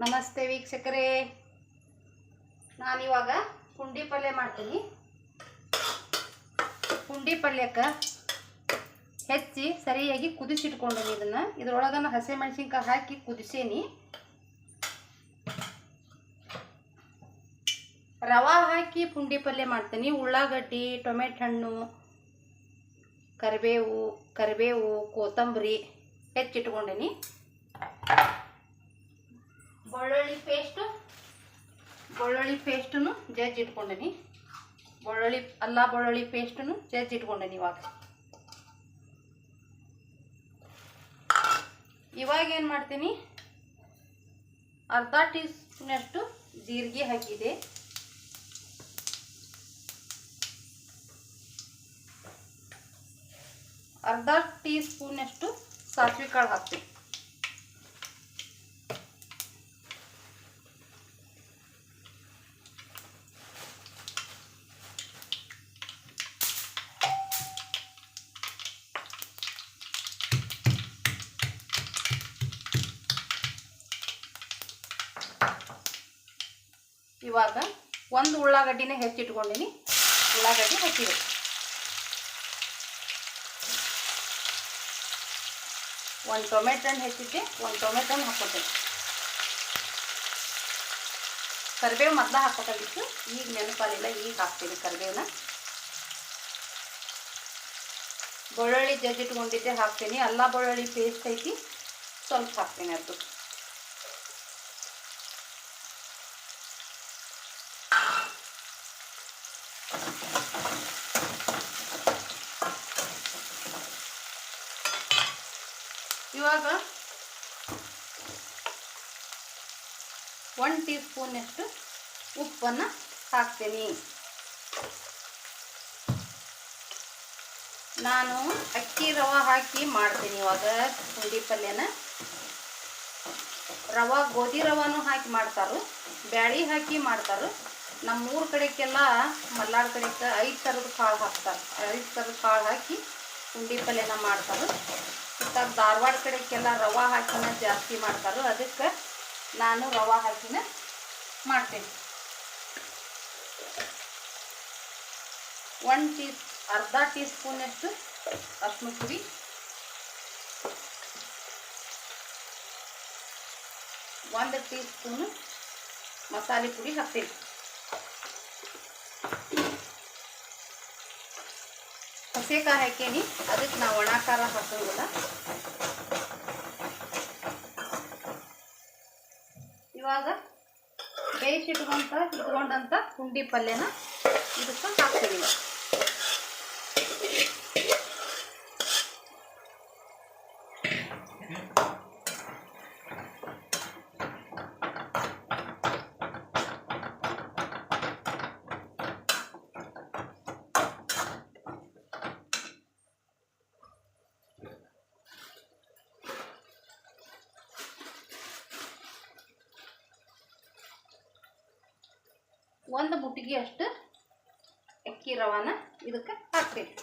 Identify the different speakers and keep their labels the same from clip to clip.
Speaker 1: ನಮಸ್ತೆ ವೀಕ್ಷಕರೇ, ನಾನಿವಾಗ ಪುಂಡಿ ಪಲ್ಯ ಮಾಡ್ತೀನಿ. ಪುಂಡಿ ಪಲ್ಯಕ್ಕೆ ಹೆಚ್ಚಿ ಸರಿಯಾಗಿ ಕುದಿಸಿಟ್ಕೊಂಡೀನಿ. ಇದರೊಳಗನ ಹಸಿಮೆಣಸಿನ್ಕಾಯಿ ಹಾಕಿ ಕುದಿಸೇನಿ. ರವಾ ಹಾಕಿ ಪುಂಡಿ ಪಲ್ಯ ಮಾಡ್ತೀನಿ. ಉಳ್ಳಾಗಡ್ಡಿ, ಟೊಮೆಟೊ ಹಣ್ಣು, ಕರಿಬೇವು, ಕೊತ್ತಂಬರಿ ಹೆಚ್ಚಿಟ್ಕೊಂಡೀನಿ. ಬೆಳ್ಳುಳ್ಳಿ ಪೇಸ್ಟನ್ನು ಜಜ್ಜಿ ಇಟ್ಕೊಂಡೀನಿ. ಬೆಳ್ಳುಳ್ಳಿ ಪೇಸ್ಟನ್ನು ಜಜ್ಜಿ ಇಟ್ಕೊಂಡೀನಿ. ಇವಾಗ ಏನು ಮಾಡ್ತೀನಿ, ಅರ್ಧ ಟೀ ಸ್ಪೂನಷ್ಟು ಜೀರಿಗೆ ಹಾಕಿದೆ. ಅರ್ಧ ಟೀ ಸ್ಪೂನಷ್ಟು ಸಾಸಿವೆ ಕಾಳು ಹಾಕ್ತೀನಿ. ಇವಾಗ ಒಂದು ಉಳ್ಳಾಗಡ್ಡಿನ ಹೆಚ್ಚಿಟ್ಕೊಂಡೀನಿ. ಉಳ್ಳಾಗಡ್ಡಿ ಹಾಕಿದೆ. ಒಂದು ಟೊಮೆಟೊ ಹಣ್ಣು ಹೆಚ್ಚಿದ್ದೆ, ಒಂದು ಟೊಮೆಟೊ ಹಣ್ಣು ಹಾಕ್ಕೊತೀನಿ. ಕರಿಬೇವು ಮೊದಲು ಹಾಕ್ಬೇಕಾಗಿತ್ತು, ಈಗ ನೆನಪಾಲಿಲ್ಲ, ಈಗ ಹಾಕ್ತೀನಿ ಕರಿಬೇವನ್ನ. ಬೆಳ್ಳುಳ್ಳಿ ಜಜ್ಜಿಟ್ಕೊಂಡಿದ್ದೆ ಹಾಕ್ತೀನಿ. ಬೆಳ್ಳುಳ್ಳಿ ಪೇಸ್ಟ್ ಐತಿ, ಸ್ವಲ್ಪ ಹಾಕ್ತೀನಿ. ಅದು ಇವಾಗ 1 ಟೀ ಸ್ಪೂನಷ್ಟು ಉಪ್ಪನ್ನು ಹಾಕ್ತೀನಿ. ನಾನು ಅಕ್ಕಿ ರವೆ ಹಾಕಿ ಮಾಡ್ತೀನಿ ಇವಾಗ ಪುಂಡಿ ಪಲ್ಯನ. ಗೋಧಿ ರವಾನು ಹಾಕಿ ಮಾಡ್ತಾರೆ, ಬ್ಯಾಳಿ ಹಾಕಿ ಮಾಡ್ತಾರೆ. ನಮ್ಮೂರ ಕಡೆಗೆಲ್ಲ ಮಲ್ನಾಡು ಕಡೆಗೆ 5 ಥರದ ಕಾಳು ಹಾಕ್ತಾರೆ. 5 ಥರದ ಕಾಳು ಹಾಕಿ ಪುಂಡಿ ಪಲ್ಯನ ಮಾಡ್ತಾರೆ. ಧಾರವಾಡ ಕಡೆಗೆಲ್ಲ ರವಾ ಹಾಕಿನ ಜಾಸ್ತಿ ಮಾಡ್ತಾರೆ. ಅದಕ್ಕೆ ನಾನು ರವಾ ಹಾಕಿನ ಮಾಡ್ತೀನಿ. ಅರ್ಧ ಟೀ ಸ್ಪೂನಷ್ಟು ಅರಿಶಿನ ಪುಡಿ, 1 ಟೀ ಸ್ಪೂನು ಮಸಾಲೆ ಪುಡಿ ಹಾಕ್ತೀನಿ. ಹಸಿಕಾಯಿ ಹಾಕೀನಿ, ಅದಕ್ಕೆ ನಾವು ಒಣ ಖಾರ ಹಾಕೋದಿಲ್ಲ. ಇವಾಗ ಇಟ್ಕೊಂಡಂಥ ಪುಂಡಿ ಪಲ್ಯನ ಇದಕ್ಕೆ ಹಾಕ್ತೀವಿ. ಒಂದು ಮುಟ್ಟಿಗೆ ಅಷ್ಟು ಅಕ್ಕಿ ರವಾನ ಇದಕ್ಕೆ ಹಾಕ್ತೀನಿ.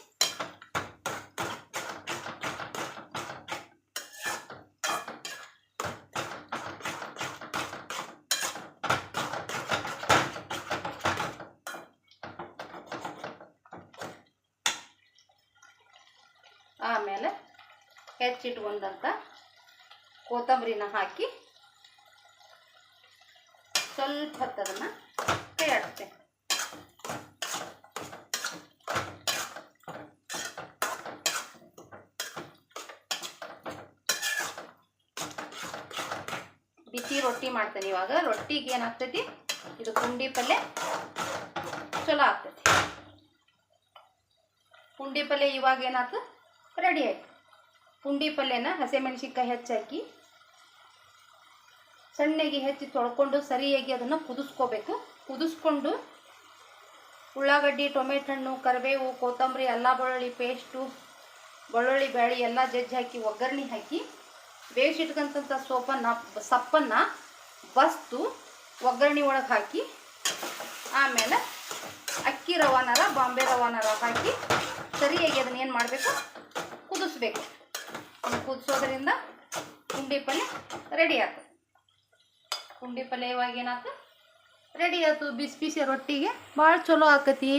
Speaker 1: ಆಮೇಲೆ ಹೆಚ್ಚಿಟ್ಕೊಂಡಂಥ ಕೊತ್ತಂಬರಿನ ಹಾಕಿ ಸ್ವಲ್ಪ ಹೊತ್ತದನ್ನು ಕೈ ಆಡ್ತೆ. ಬಿಸಿ ರೊಟ್ಟಿ ಮಾಡ್ತೇನೆ. ಇವಾಗ ರೊಟ್ಟಿಗೆ ಏನಾಗ್ತೈತಿ, ಇದು ಪುಂಡಿ ಪಲ್ಯ ಚಲೋ ಆಗ್ತೈತಿ. ಪುಂಡಿ ಪಲ್ಯ ಇವಾಗ ಏನಾಯ್ತು, ರೆಡಿ ಆಯ್ತು. ಪುಂಡಿ ಪಲ್ಯನ ಹಸಿಮೆಣಸಿನ್ಕಾಯಿ ಹೆಚ್ಚಾಕಿ ಸಣ್ಣಗೆ ಹೆಚ್ಚಿ ತೊಳ್ಕೊಂಡು ಸರಿಯಾಗಿ ಅದನ್ನು ಕುದಿಸ್ಕೋಬೇಕು. ಕುದಿಸ್ಕೊಂಡು ಉಳ್ಳಾಗಡ್ಡಿ, ಟೊಮೆಟೊ ಹಣ್ಣು, ಕರಿಬೇವು, ಕೊತ್ತಂಬರಿ, ಬೆಳ್ಳುಳ್ಳಿ ಪೇಸ್ಟು, ಬೆಳ್ಳುಳ್ಳಿ ಬ್ಯಾಳಿ ಎಲ್ಲ ಜಜ್ಜಿ ಹಾಕಿ ಒಗ್ಗರಣೆ ಹಾಕಿ ಬೇಯಿಸಿಟ್ಕೊಂತ ಸಪ್ಪನ್ನು ಬಸ್ತು ಒಗ್ಗರಣೆ ಒಳಗೆ ಹಾಕಿ ಆಮೇಲೆ ಅಕ್ಕಿ ರವಾನಾರ ಬಾಂಬೆ ರವಾನಾರ ಹಾಕಿ ಸರಿಯಾಗಿ ಅದನ್ನ ಏನು ಮಾಡಬೇಕು, ಕುದಿಸ್ಬೇಕು. ಕುದಿಸೋದ್ರಿಂದ ಪುಂಡಿ ಪಲ್ಯ ರೆಡಿ ಆಗ್ತದೆ. ಪುಂಡಿ ಪಲ್ಯ ಇವಾಗ ಏನಾಯ್ತು ರೆಡಿ ಆಯ್ತು. ಬಿಸಿ ಬಿಸಿ ರೊಟ್ಟಿಗೆ ಭಾಳ ಚಲೋ ಆಕತಿ.